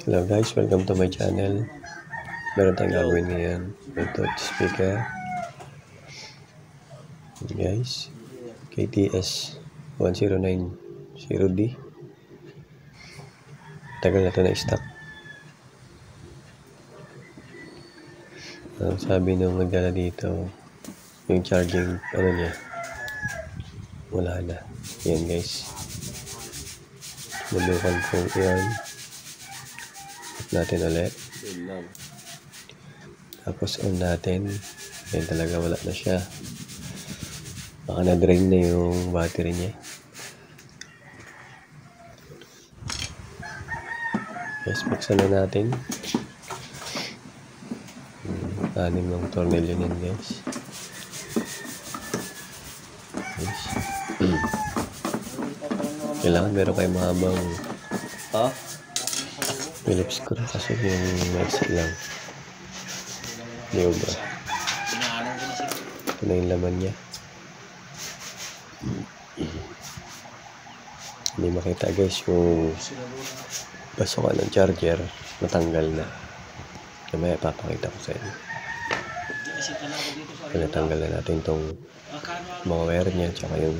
Hello guys, welcome to my channel. Meron tayong gagawin ngayon. Bluetooth speaker. Guys, KTS 1090D. Tagal na ito na stock. Ang sabi nung nagdala dito, yung charging niya, wala na. Yan guys. Subukan kong i-on. Natin ulit. Tapos on natin. Yan talaga wala na siya. Baka na-drain na yung battery niya. Yes, buksan na natin. 6 ng tornilyo niyan guys. Yes. Kailangan meron kayo mahabang Phillips screw kasi yung next lang. Hindi obra. Ito na yung laman niya. Hindi makita guys yung pasukan ng charger, natanggal na. Kamaya papakita ko sa inyo. Natanggal na natin itong mga wire niya tsaka yung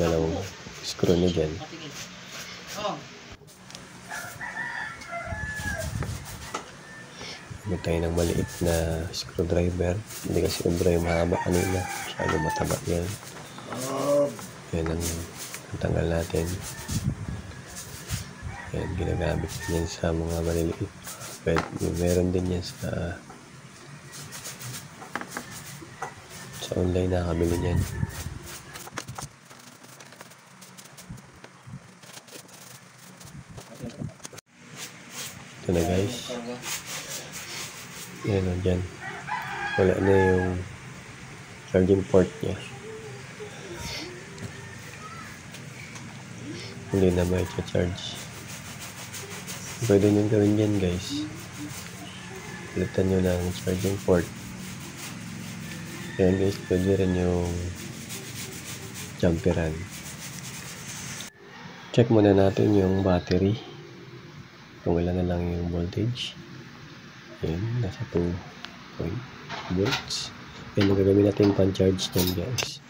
dalawang screw niya dyan. Gamit tayo ng maliit na screwdriver. Hindi kasi obra yung mahaba kanina. Masyado mataba yan. Yan ang tanggal natin. Yan, ginagamit yan sa mga maliliit. But meron din yan sa online nakakabili niyan. Ito na guys. Yan o dyan. Wala na yung charging port niya. Hindi na may charge. Pwede nyo gawin dyan guys. Palitan nyo ng charging port. Yan guys, pwede rin yung jumperan. Check muna natin yung battery. Kung wala na lang yung voltage. Yan, nasa 2 volts. Yan, magagamit natin pan-charge nyan guys.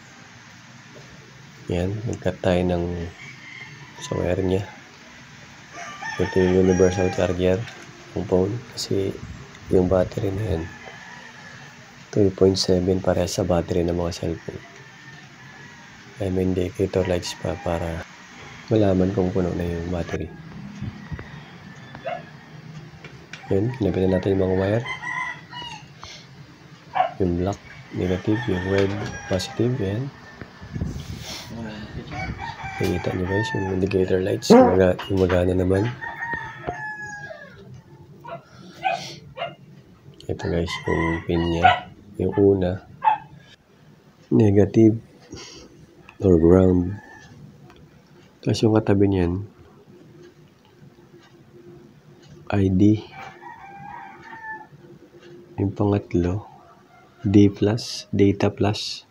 Yan, nag-cut tayo ng sa wire nya. Ito yung universal charger ng phone kasi yung battery na yan 3.7 para sa battery ng mga cellphone. Ay may indicator lights pa para malaman kung puno na yung battery. Yan, kinabitan natin yung mga wire. Yung black, negative, yung red, positive. Yan. Nakikita nyo guys, yung indicator lights, gumagana naman. Ito guys, yung pin niya. Yung una, negative or ground. Tapos yung katabi niyan, ID. Yung pangatlo, D+, data plus.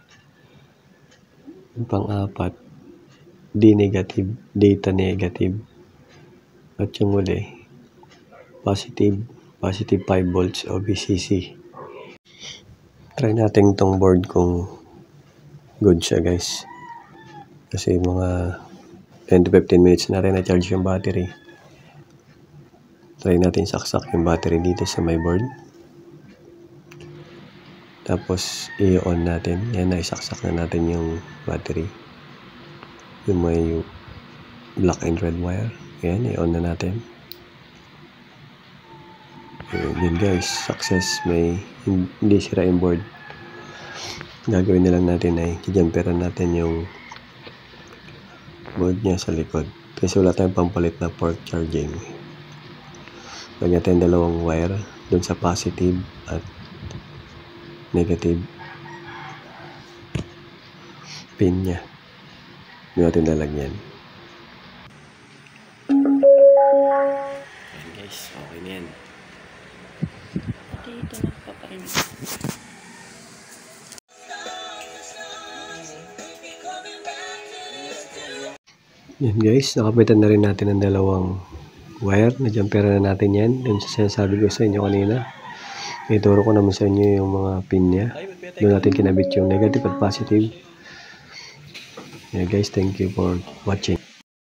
Yung pang-apat, D negative, data negative. At yung uli, positive 5 volts o VCC. Try natin itong board kung good siya guys. Kasi mga 10 to 15 minutes na rin na-charge yung battery. Try natin saksak yung battery dito sa my board. Tapos i-on natin. Yan, naisaksak na natin yung battery. Yung may black and red wire. Yan, i-on na natin. Yun guys, success. Hindi sira yung board. Gagawin na lang natin ay kijamperan natin yung board niya sa likod. Kasi wala tayong pampalit na port charging. Lagyan natin dalawang wire dun sa positive at negative pin niya. Doon natin lalagyan. Ayan guys, okay na yan. Dito nagpaparinig. Yan guys, nakapitan na rin natin ang dalawang wire. Na-jumpera na natin yan. Doon sa sinasabi ko sa inyo kanina. Ituro ko naman sa inyo yung mga pin niya. Doon natin kinabit yung negative at positive. Yeah guys, thank you for watching.